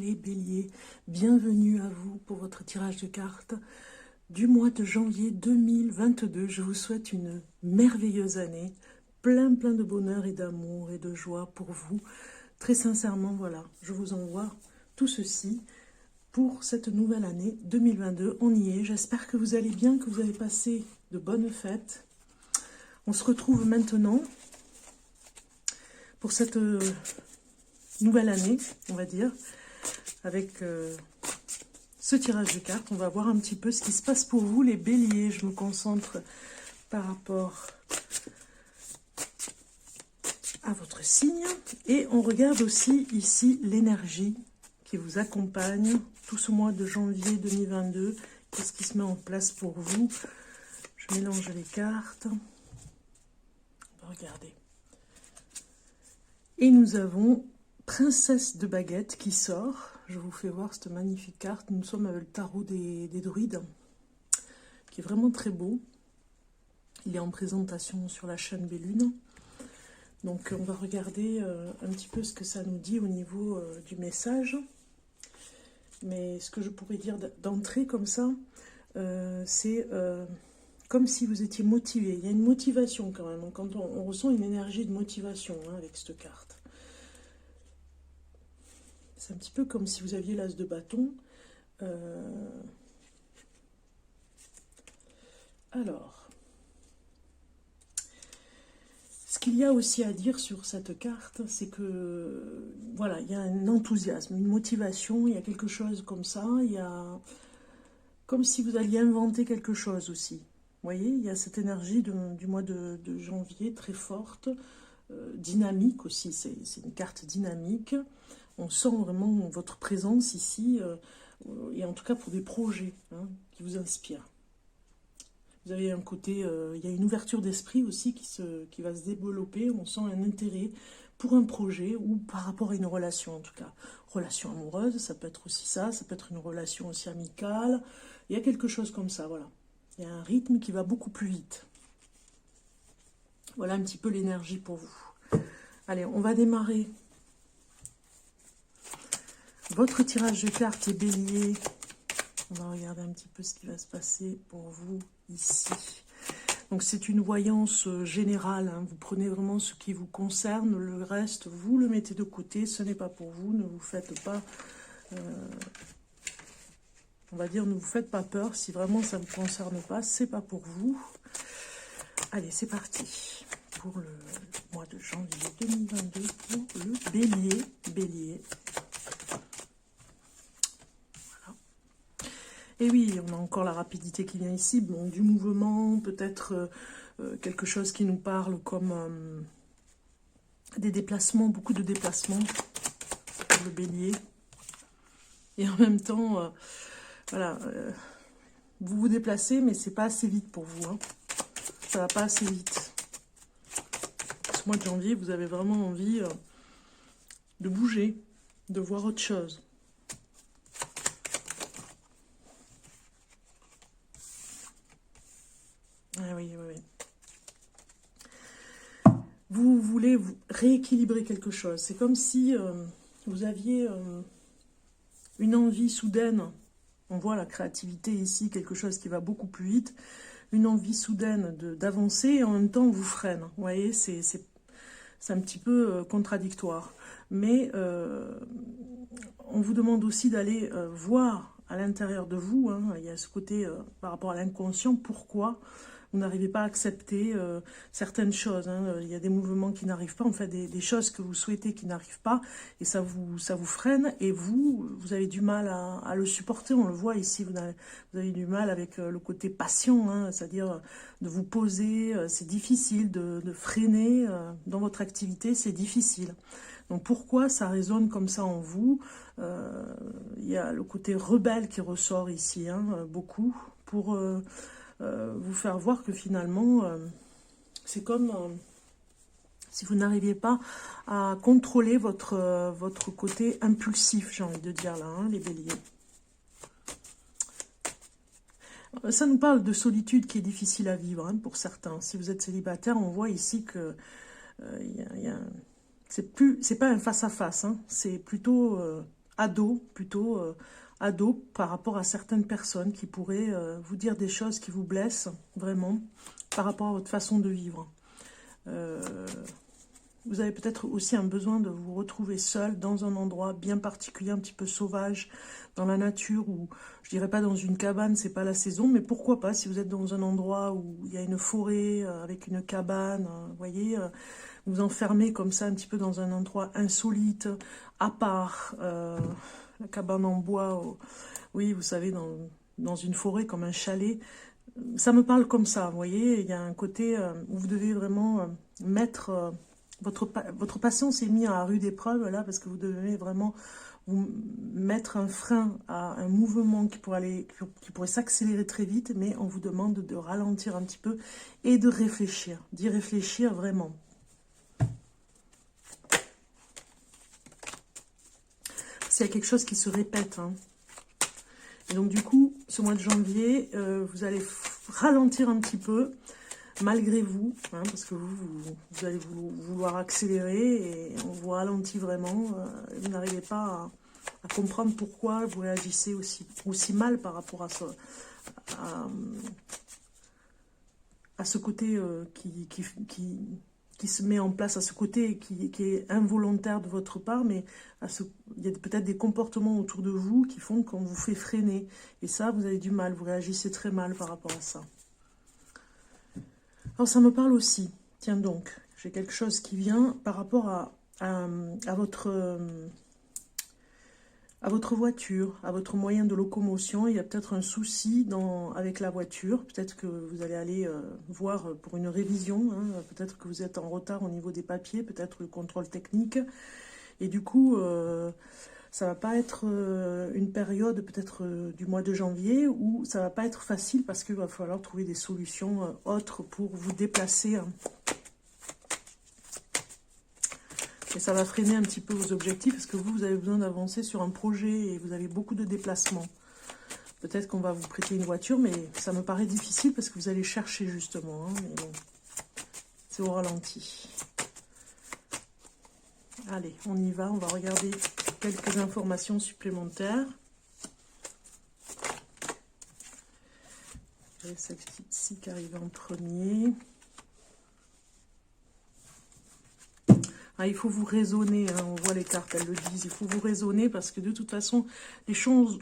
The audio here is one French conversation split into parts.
les béliers, bienvenue à vous pour votre tirage de cartes du mois de janvier 2022. Je vous souhaite une merveilleuse année, plein de bonheur et d'amour et de joie pour vous. Très sincèrement, voilà, je vous envoie tout ceci pour cette nouvelle année 2022. On y est, j'espère que vous allez bien, que vous avez passé de bonnes fêtes. On se retrouve maintenant pour cette nouvelle année, on va dire, avec ce tirage de cartes. On va voir un petit peu ce qui se passe pour vous, les béliers. Je me concentre par rapport à votre signe. Et on regarde aussi ici l'énergie qui vous accompagne tout ce mois de janvier 2022. Qu'est-ce qui se met en place pour vous? Je mélange les cartes. On va regarder. Et nous avons Princesse de baguette qui sort. Je vous fais voir cette magnifique carte. Nous sommes avec le tarot des druides, qui est vraiment très beau. Il est en présentation sur la chaîne Bellune. Donc on va regarder un petit peu ce que ça nous dit au niveau du message. Mais ce que je pourrais dire d'entrée comme ça, c'est comme si vous étiez motivé. Il y a une motivation quand même. Quand on ressent une énergie de motivation avec cette carte. C'est un petit peu comme si vous aviez l'as de bâton. Alors, ce qu'il y a aussi à dire sur cette carte, c'est que, voilà, il y a un enthousiasme, une motivation, il y a quelque chose comme ça, il y a comme si vous alliez inventer quelque chose aussi. Vous voyez, il y a cette énergie du mois de janvier très forte, dynamique aussi, c'est une carte dynamique. On sent vraiment votre présence ici, et en tout cas pour des projets qui vous inspirent. Vous avez un côté, il y a une ouverture d'esprit aussi qui va se développer. On sent un intérêt pour un projet ou par rapport à une relation en tout cas. Relation amoureuse, ça peut être aussi ça peut être une relation aussi amicale. Il y a quelque chose comme ça, voilà. Il y a un rythme qui va beaucoup plus vite. Voilà un petit peu l'énergie pour vous. Allez, on va démarrer votre tirage de cartes, les béliers. On va regarder un petit peu ce qui va se passer pour vous ici. Donc c'est une voyance générale. Vous prenez vraiment ce qui vous concerne. Le reste, vous le mettez de côté. Ce n'est pas pour vous. Ne vous faites pas... on va dire, ne vous faites pas peur. Si vraiment ça ne vous concerne pas, c'est pas pour vous. Allez, c'est parti. Pour le mois de janvier 2022, pour le bélier. Bélier. Et oui, on a encore la rapidité qui vient ici, bon, du mouvement, peut-être quelque chose qui nous parle comme des déplacements, beaucoup de déplacements pour le bélier. Et en même temps, voilà, vous vous déplacez, mais c'est pas assez vite pour vous. Ça va pas assez vite. Ce mois de janvier, vous avez vraiment envie de bouger, de voir autre chose. Ah oui, oui, oui. Vous voulez vous rééquilibrer quelque chose. C'est comme si vous aviez une envie soudaine. On voit la créativité ici, quelque chose qui va beaucoup plus vite. Une envie soudaine d'avancer et en même temps on vous freine. Vous voyez, c'est un petit peu contradictoire. Mais on vous demande aussi d'aller voir à l'intérieur de vous. Il y a ce côté par rapport à l'inconscient, pourquoi vous n'arrivez pas à accepter certaines choses. Il y a des mouvements qui n'arrivent pas, en fait, des choses que vous souhaitez qui n'arrivent pas, et ça vous freine, et vous avez du mal à le supporter. On le voit ici, vous avez du mal avec le côté passion, c'est-à-dire de vous poser, c'est difficile de freiner dans votre activité, c'est difficile. Donc pourquoi ça résonne comme ça en vous? Il y a le côté rebelle qui ressort ici, beaucoup, pour... vous faire voir que finalement, c'est comme si vous n'arriviez pas à contrôler votre côté impulsif, j'ai envie de dire là, les béliers. Ça nous parle de solitude qui est difficile à vivre pour certains. Si vous êtes célibataire, on voit ici que c'est pas un face-à-face, c'est plutôt à dos, plutôt à dos par rapport à certaines personnes qui pourraient vous dire des choses qui vous blessent vraiment par rapport à votre façon de vivre. Vous avez peut-être aussi un besoin de vous retrouver seul dans un endroit bien particulier, un petit peu sauvage, dans la nature, ou je dirais pas dans une cabane, c'est pas la saison, mais pourquoi pas si vous êtes dans un endroit où il y a une forêt avec une cabane, vous voyez, vous enfermez comme ça un petit peu dans un endroit insolite, à part, la cabane en bois, oui, vous savez, dans une forêt comme un chalet. Ça me parle comme ça, vous voyez, il y a un côté où vous devez vraiment mettre... votre patience est mise à rude épreuve là, parce que vous devez vraiment vous mettre un frein à un mouvement qui pourrait s'accélérer très vite, mais on vous demande de ralentir un petit peu et de réfléchir, d'y réfléchir vraiment. S'il y a quelque chose qui se répète, hein. Et donc du coup, ce mois de janvier, vous allez ralentir un petit peu, malgré vous, hein, parce que vous allez vouloir accélérer et on vous ralentit vraiment. Vous n'arrivez pas à comprendre pourquoi vous réagissez aussi mal par rapport à ce côté qui se met en place, à ce côté qui est involontaire de votre part, mais il y a peut-être des comportements autour de vous qui font qu'on vous fait freiner. Et ça, vous avez du mal, vous réagissez très mal par rapport à ça. Alors ça me parle aussi, tiens donc, j'ai quelque chose qui vient par rapport à votre voiture, à votre moyen de locomotion. Il y a peut-être un souci avec la voiture, peut-être que vous allez aller voir pour une révision, hein, peut-être que vous êtes en retard au niveau des papiers, peut-être le contrôle technique, et du coup... ça va pas être une période peut-être du mois de janvier où ça va pas être facile parce qu'il va falloir trouver des solutions autres pour vous déplacer. Hein. Et ça va freiner un petit peu vos objectifs parce que vous avez besoin d'avancer sur un projet et vous avez beaucoup de déplacements. Peut-être qu'on va vous prêter une voiture, mais ça me paraît difficile parce que vous allez chercher justement. Hein, mais bon, c'est au ralenti. Allez, on y va, on va regarder quelques informations supplémentaires. J'ai celle-ci qui arrive en premier. Ah, il faut vous raisonner, hein, on voit les cartes, elles le disent. Il faut vous raisonner parce que de toute façon, les choses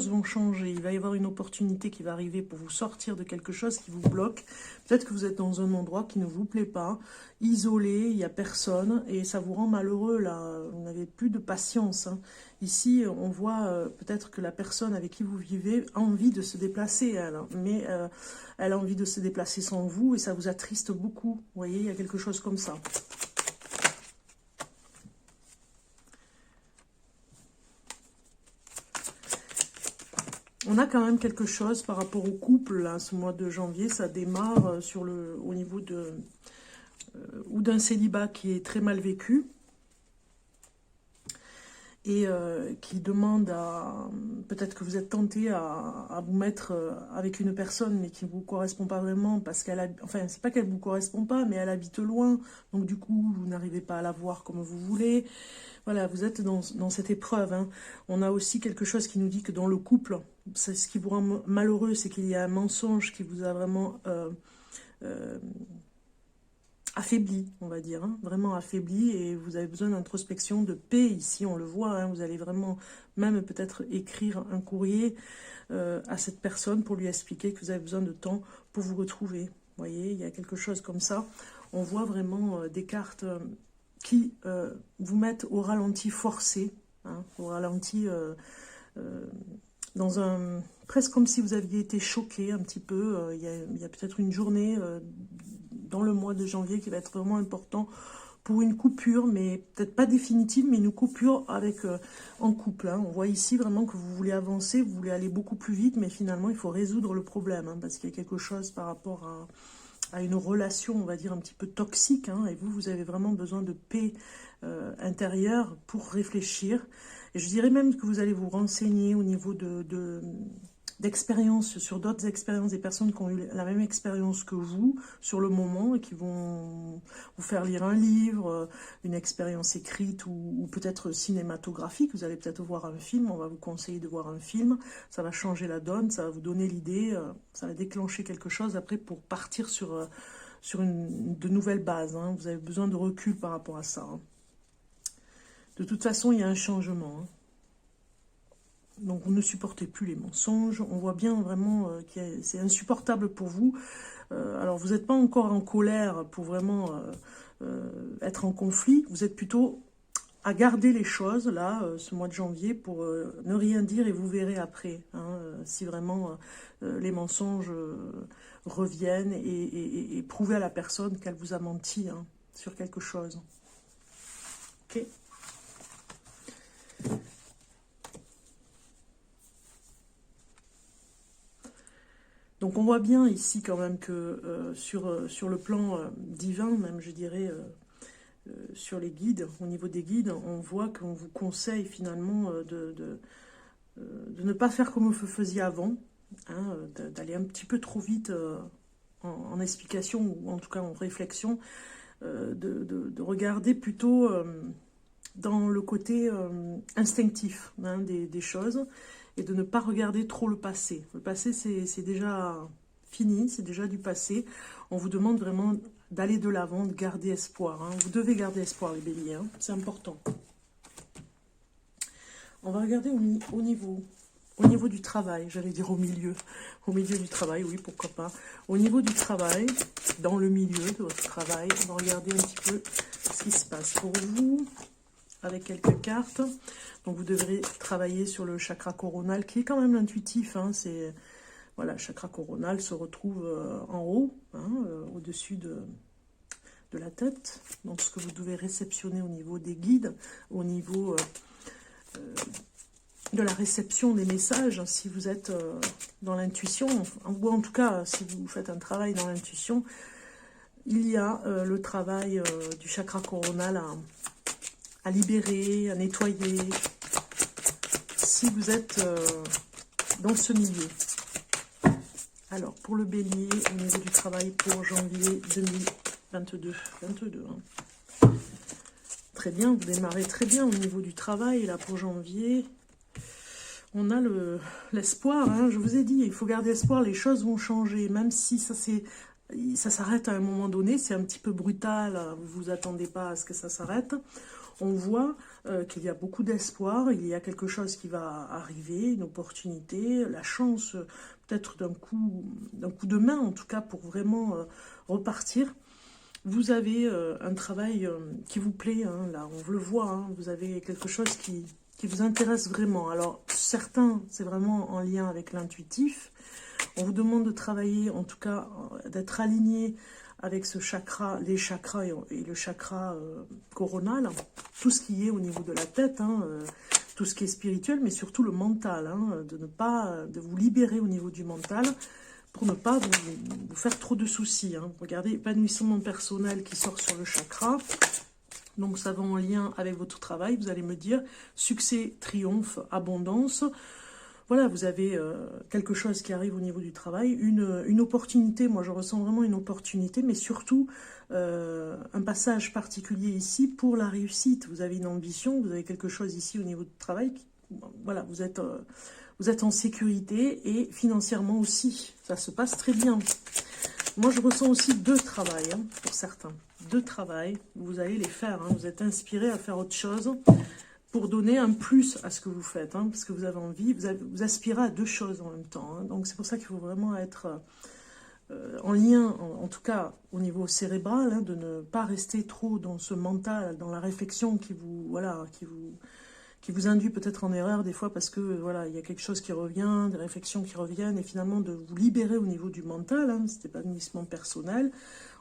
vont changer. Il va y avoir une opportunité qui va arriver pour vous sortir de quelque chose qui vous bloque. Peut-être que vous êtes dans un endroit qui ne vous plaît pas, isolé, il n'y a personne et ça vous rend malheureux là. Vous n'avez plus de patience. Hein. Ici, on voit peut-être que la personne avec qui vous vivez a envie de se déplacer, elle, hein, mais elle a envie de se déplacer sans vous et ça vous attriste beaucoup. Vous voyez, il y a quelque chose comme ça. On a quand même quelque chose par rapport au couple, là, ce mois de janvier, ça démarre au niveau ou d'un célibat qui est très mal vécu et qui demande à... Peut-être que vous êtes tenté à vous mettre avec une personne mais qui ne vous correspond pas vraiment parce qu'elle... Enfin, c'est pas qu'elle ne vous correspond pas, mais elle habite loin, donc du coup, vous n'arrivez pas à la voir comme vous voulez. Voilà, vous êtes dans cette épreuve. Hein. On a aussi quelque chose qui nous dit que dans le couple, ce qui vous rend malheureux, c'est qu'il y a un mensonge qui vous a vraiment affaibli, on va dire. Hein, vraiment affaibli et vous avez besoin d'introspection, de paix. Ici, on le voit. Hein, vous allez vraiment même peut-être écrire un courrier à cette personne pour lui expliquer que vous avez besoin de temps pour vous retrouver. Vous voyez, il y a quelque chose comme ça. On voit vraiment des cartes... qui vous mettent au ralenti forcé, hein, au ralenti dans un... presque comme si vous aviez été choqué un petit peu. Il y a peut-être une journée dans le mois de janvier qui va être vraiment important pour une coupure, mais peut-être pas définitive, mais une coupure avec en couple. Hein. On voit ici vraiment que vous voulez avancer, vous voulez aller beaucoup plus vite, mais finalement, il faut résoudre le problème, hein, parce qu'il y a quelque chose par rapport à une relation, on va dire, un petit peu toxique, hein, et vous avez vraiment besoin de paix intérieure pour réfléchir. Et je dirais même que vous allez vous renseigner au niveau d'expérience, sur d'autres expériences, des personnes qui ont eu la même expérience que vous sur le moment et qui vont vous faire lire un livre, une expérience écrite ou peut-être cinématographique. Vous allez peut-être voir un film, on va vous conseiller de voir un film, ça va changer la donne, ça va vous donner l'idée, ça va déclencher quelque chose après pour partir sur de nouvelles bases. Hein. Vous avez besoin de recul par rapport à ça. Hein. De toute façon, il y a un changement. Hein. Donc, vous ne supportez plus les mensonges. On voit bien vraiment que c'est insupportable pour vous. Alors, vous n'êtes pas encore en colère pour vraiment être en conflit. Vous êtes plutôt à garder les choses, là, ce mois de janvier, pour ne rien dire et vous verrez après. Hein, si vraiment les mensonges reviennent et prouver à la personne qu'elle vous a menti hein, sur quelque chose. Ok ? Donc on voit bien ici quand même que sur le plan divin, même je dirais sur les guides, au niveau des guides, on voit qu'on vous conseille finalement de ne pas faire comme vous faisiez avant, hein, d'aller un petit peu trop vite en explication ou en tout cas en réflexion, de regarder plutôt dans le côté instinctif hein, des choses, et de ne pas regarder trop le passé. Le passé, c'est déjà fini, c'est déjà du passé. On vous demande vraiment d'aller de l'avant, de garder espoir. Hein. Vous devez garder espoir, les béliers, hein. C'est important. On va regarder au niveau du travail, j'allais dire au milieu du travail, oui, pourquoi pas. Au niveau du travail, dans le milieu de votre travail, on va regarder un petit peu ce qui se passe pour vous, avec quelques cartes. Donc vous devrez travailler sur le chakra coronal, qui est quand même l'intuitif. Hein, c'est voilà, le chakra coronal se retrouve en haut, hein, au-dessus de la tête. Donc ce que vous devez réceptionner au niveau des guides, au niveau de la réception des messages, si vous êtes dans l'intuition, ou en tout cas si vous faites un travail dans l'intuition, il y a le travail du chakra coronal à libérer, à nettoyer, si vous êtes dans ce milieu. Alors, pour le bélier, au niveau du travail pour janvier 2022. Hein. Très bien, vous démarrez très bien au niveau du travail, là, pour janvier. On a l'espoir, hein, je vous ai dit, il faut garder espoir, les choses vont changer, même si ça s'arrête à un moment donné, c'est un petit peu brutal, vous ne vous attendez pas à ce que ça s'arrête. On voit qu'il y a beaucoup d'espoir, il y a quelque chose qui va arriver, une opportunité, la chance peut-être d'un coup de main, en tout cas pour vraiment repartir. Vous avez un travail qui vous plaît, hein, là on le voit, hein, vous avez quelque chose qui vous intéresse vraiment. Alors certains, c'est vraiment en lien avec l'intuitif. On vous demande de travailler, en tout cas d'être aligné avec ce chakra, les chakras et le chakra coronal, tout ce qui est au niveau de la tête, hein, tout ce qui est spirituel, mais surtout le mental, hein, de vous libérer au niveau du mental pour ne pas vous faire trop de soucis. Hein. Regardez, épanouissement personnel qui sort sur le chakra. Donc ça va en lien avec votre travail, vous allez me dire succès, triomphe, abondance. Voilà, vous avez quelque chose qui arrive au niveau du travail, une opportunité, moi je ressens vraiment une opportunité, mais surtout un passage particulier ici pour la réussite. Vous avez une ambition, vous avez quelque chose ici au niveau du travail, voilà, vous êtes en sécurité et financièrement aussi, ça se passe très bien. Moi je ressens aussi deux travails, hein, pour certains, deux travails, vous allez les faire, hein, vous êtes inspiré à faire autre chose, pour donner un plus à ce que vous faites, hein, parce que vous avez envie, vous aspirez à deux choses en même temps. Hein, donc c'est pour ça qu'il faut vraiment être en lien, en tout cas au niveau cérébral, hein, de ne pas rester trop dans ce mental, dans la réflexion qui vous induit peut-être en erreur des fois, parce que voilà, il y a quelque chose qui revient, des réflexions qui reviennent, et finalement de vous libérer au niveau du mental, hein, cet épanouissement personnel.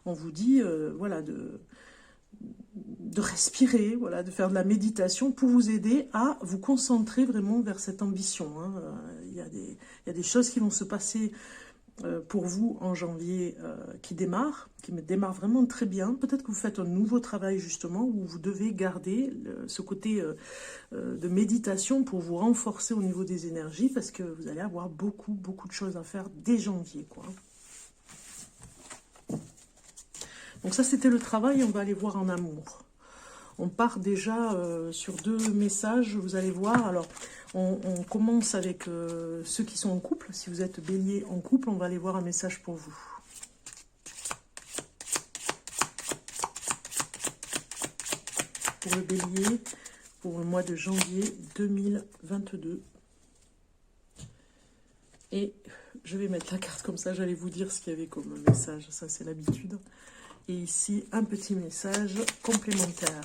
On vous dit, voilà, de respirer, voilà, de faire de la méditation pour vous aider à vous concentrer vraiment vers cette ambition. Hein. Il y a des choses qui vont se passer pour vous en janvier qui me démarre vraiment très bien. Peut-être que vous faites un nouveau travail justement où vous devez garder ce côté de méditation pour vous renforcer au niveau des énergies parce que vous allez avoir beaucoup de choses à faire dès janvier, quoi. Donc ça, c'était le travail. On va aller voir en amour. On part déjà sur 2 messages, vous allez voir. Alors, on commence avec ceux qui sont en couple. Si vous êtes bélier en couple, on va aller voir un message pour vous. Pour le bélier, pour le mois de janvier 2022. Et je vais mettre la carte comme ça, j'allais vous dire ce qu'il y avait comme message, ça c'est l'habitude. Et ici, un petit message complémentaire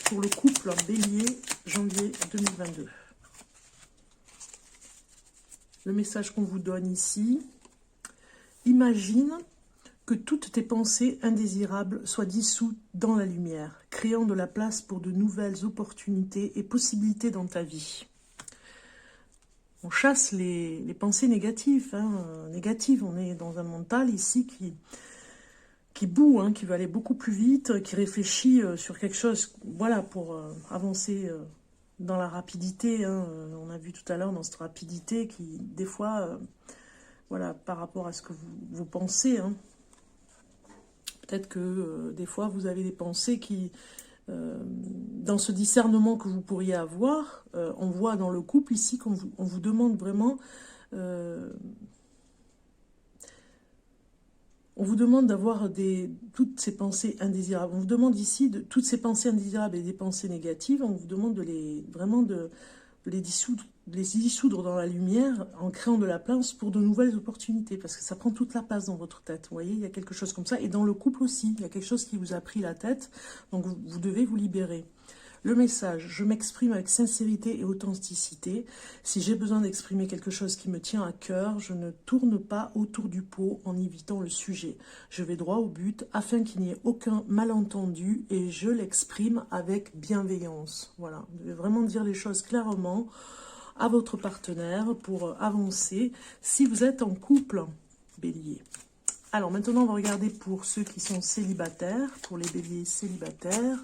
pour le couple bélier, janvier 2022. Le message qu'on vous donne ici, imagine que toutes tes pensées indésirables soient dissoutes dans la lumière, créant de la place pour de nouvelles opportunités et possibilités dans ta vie. On chasse les pensées négatives, négatives. On est dans un mental ici qui boue, qui veut aller beaucoup plus vite, qui réfléchit sur quelque chose, voilà, pour avancer dans la rapidité. On a vu tout à l'heure dans cette rapidité qui, des fois, voilà, par rapport à ce que vous pensez, peut-être que des fois, vous avez des pensées qui, dans ce discernement que vous pourriez avoir, on voit dans le couple ici qu'on vous demande vraiment... on vous demande d'avoir toutes ces pensées indésirables. On vous demande ici toutes ces pensées indésirables et des pensées négatives. On vous demande vraiment de les dissoudre dans la lumière en créant de la place pour de nouvelles opportunités. Parce que ça prend toute la place dans votre tête. Vous voyez, il y a quelque chose comme ça. Et dans le couple aussi, il y a quelque chose qui vous a pris la tête. Donc vous devez vous libérer. Le message, je m'exprime avec sincérité et authenticité. Si j'ai besoin d'exprimer quelque chose qui me tient à cœur, je ne tourne pas autour du pot en évitant le sujet. Je vais droit au but afin qu'il n'y ait aucun malentendu et je l'exprime avec bienveillance. Voilà, vous devez vraiment dire les choses clairement à votre partenaire pour avancer si vous êtes en couple, bélier. Alors maintenant, on va regarder pour ceux qui sont célibataires, pour les béliers célibataires.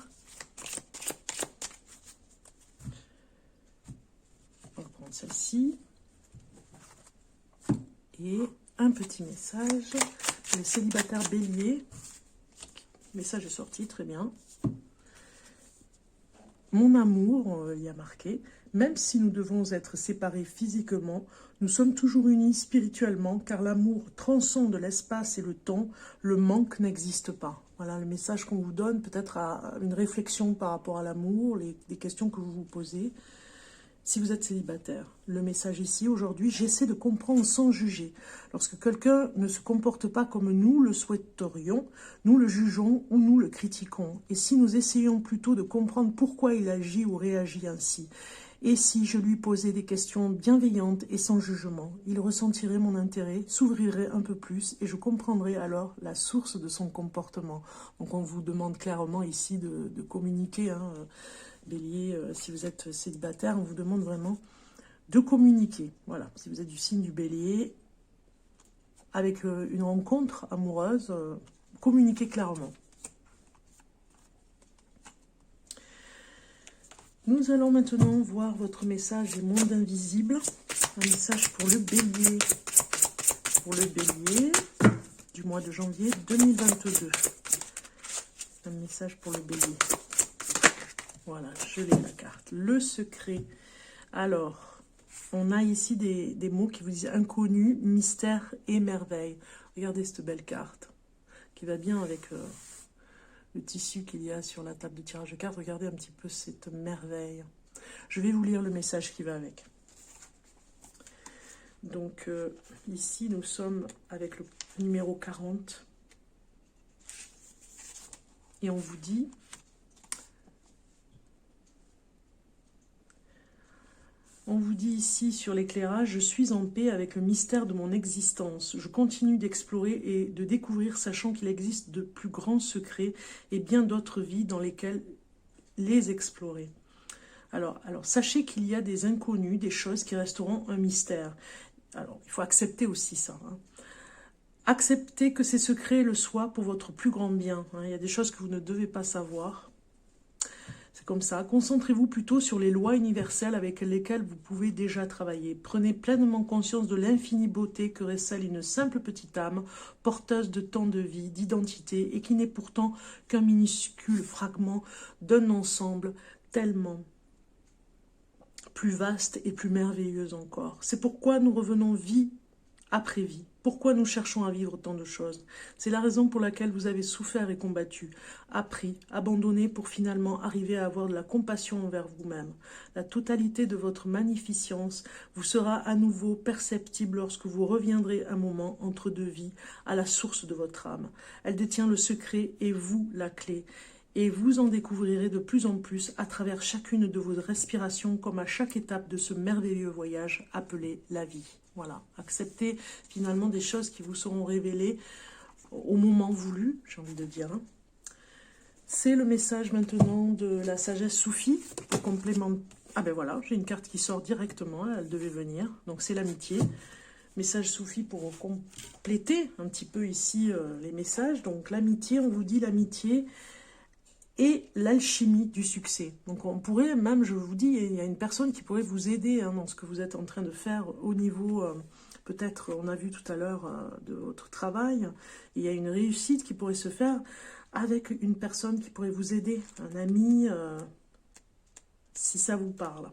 Celle-ci et un petit message pour les célibataires béliers. Le message est sorti, très bien. Mon amour, il y a marqué, même si nous devons être séparés physiquement, nous sommes toujours unis spirituellement, car l'amour transcende l'espace et le temps, le manque n'existe pas. Voilà le message qu'on vous donne, peut-être à une réflexion par rapport à l'amour, les questions que vous vous posez. Si vous êtes célibataire, le message ici, aujourd'hui, j'essaie de comprendre sans juger. Lorsque quelqu'un ne se comporte pas comme nous le souhaiterions, nous le jugeons ou nous le critiquons. Et si nous essayons plutôt de comprendre pourquoi il agit ou réagit ainsi, et si je lui posais des questions bienveillantes et sans jugement, il ressentirait mon intérêt, s'ouvrirait un peu plus et je comprendrais alors la source de son comportement. Donc on vous demande clairement ici de communiquer, Bélier, si vous êtes célibataire, on vous demande vraiment de communiquer. Voilà, si vous êtes du signe du Bélier, avec une rencontre amoureuse, communiquez clairement. Nous allons maintenant voir votre message du monde invisible. Un message pour le Bélier. Pour le Bélier du mois de janvier 2022. Un message pour le Bélier. Voilà, je l'ai la carte. Le secret. Alors, on a ici des mots qui vous disent inconnu, mystère et merveille. Regardez cette belle carte qui va bien avec le tissu qu'il y a sur la table de tirage de cartes. Regardez un petit peu cette merveille. Je vais vous lire le message qui va avec. Donc, ici, nous sommes avec le numéro 40. Et on vous dit... On vous dit ici sur l'éclairage, je suis en paix avec le mystère de mon existence. Je continue d'explorer et de découvrir, sachant qu'il existe de plus grands secrets et bien d'autres vies dans lesquelles les explorer. Alors sachez qu'il y a des inconnus, des choses qui resteront un mystère. Alors, il faut accepter aussi ça. Acceptez que ces secrets le soient pour votre plus grand bien. Il y a des choses que vous ne devez pas savoir. C'est comme ça. Concentrez-vous plutôt sur les lois universelles avec lesquelles vous pouvez déjà travailler. Prenez pleinement conscience de l'infinie beauté que recèle une simple petite âme, porteuse de tant de vie, d'identité, et qui n'est pourtant qu'un minuscule fragment d'un ensemble tellement plus vaste et plus merveilleuse encore. C'est pourquoi nous revenons vie après vie. Pourquoi nous cherchons à vivre tant de choses? C'est la raison pour laquelle vous avez souffert et combattu, appris, abandonné pour finalement arriver à avoir de la compassion envers vous-même. La totalité de votre magnificence vous sera à nouveau perceptible lorsque vous reviendrez un moment entre deux vies à la source de votre âme. Elle détient le secret et vous la clé. Et vous en découvrirez de plus en plus à travers chacune de vos respirations comme à chaque étape de ce merveilleux voyage appelé la vie. Voilà, acceptez finalement des choses qui vous seront révélées au moment voulu, j'ai envie de dire. C'est le message maintenant de la sagesse soufie pour complémenter. Ah ben voilà, j'ai une carte qui sort directement, elle devait venir, donc c'est l'amitié. Message soufi pour compléter un petit peu ici les messages. Donc l'amitié, on vous dit l'amitié et l'alchimie du succès. Donc on pourrait même, je vous dis, il y a une personne qui pourrait vous aider dans ce que vous êtes en train de faire au niveau, peut-être, on a vu tout à l'heure, de votre travail. Il y a une réussite qui pourrait se faire avec une personne qui pourrait vous aider, un ami, si ça vous parle.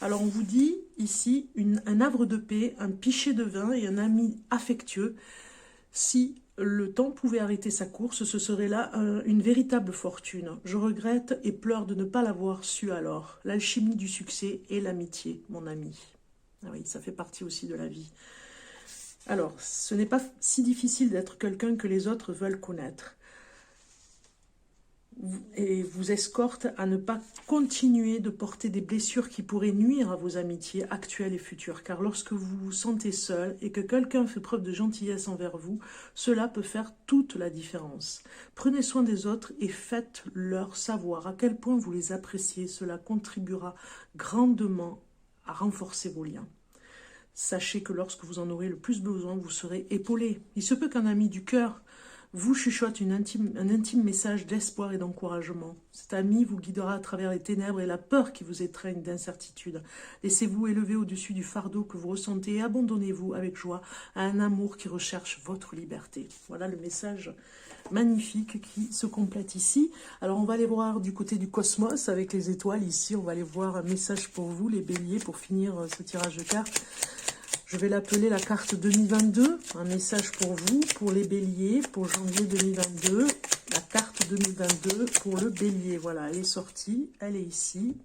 Alors on vous dit ici un havre de paix, un pichet de vin et un ami affectueux. Si le temps pouvait arrêter sa course, ce serait là une véritable fortune. Je regrette et pleure de ne pas l'avoir su alors. L'alchimie du succès et l'amitié, mon ami. Ah oui, ça fait partie aussi de la vie. Alors, ce n'est pas si difficile d'être quelqu'un que les autres veulent connaître. Et vous escorte à ne pas continuer de porter des blessures qui pourraient nuire à vos amitiés actuelles et futures. Car lorsque vous vous sentez seul et que quelqu'un fait preuve de gentillesse envers vous, cela peut faire toute la différence. Prenez soin des autres et faites-leur savoir à quel point vous les appréciez. Cela contribuera grandement à renforcer vos liens. Sachez que lorsque vous en aurez le plus besoin, vous serez épaulé. Il se peut qu'un ami du cœur vous chuchote un intime message d'espoir et d'encouragement. Cet ami vous guidera à travers les ténèbres et la peur qui vous étreigne d'incertitude. Laissez-vous élever au-dessus du fardeau que vous ressentez et abandonnez-vous avec joie à un amour qui recherche votre liberté. Voilà le message magnifique qui se complète ici. Alors on va aller voir du côté du cosmos avec les étoiles ici. On va aller voir un message pour vous, les béliers, pour finir ce tirage de cartes. Je vais l'appeler la carte 2022, un message pour vous, pour les béliers, pour janvier 2022. La carte 2022 pour le bélier, voilà, elle est sortie, elle est ici.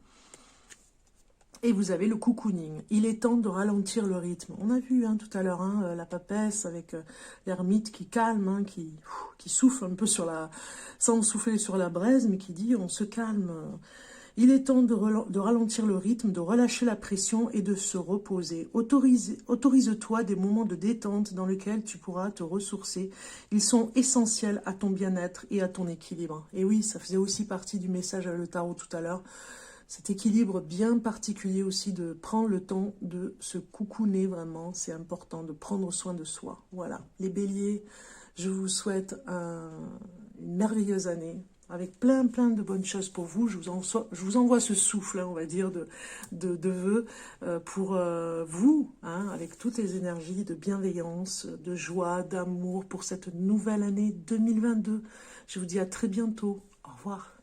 Et vous avez le cocooning. Il est temps de ralentir le rythme. On a vu tout à l'heure la papesse avec l'ermite qui calme, qui souffle un peu sans souffler sur la braise, mais qui dit on se calme. Il est temps de ralentir le rythme, de relâcher la pression et de se reposer. Autorise-toi des moments de détente dans lesquels tu pourras te ressourcer. Ils sont essentiels à ton bien-être et à ton équilibre. Et oui, ça faisait aussi partie du message à le tarot tout à l'heure. Cet équilibre bien particulier aussi de prendre le temps de se coucouner vraiment. C'est important de prendre soin de soi. Voilà, les béliers, je vous souhaite une merveilleuse année. Avec plein de bonnes choses pour vous. Je vous envoie ce souffle, on va dire, de vœux pour vous, avec toutes les énergies de bienveillance, de joie, d'amour pour cette nouvelle année 2022. Je vous dis à très bientôt. Au revoir.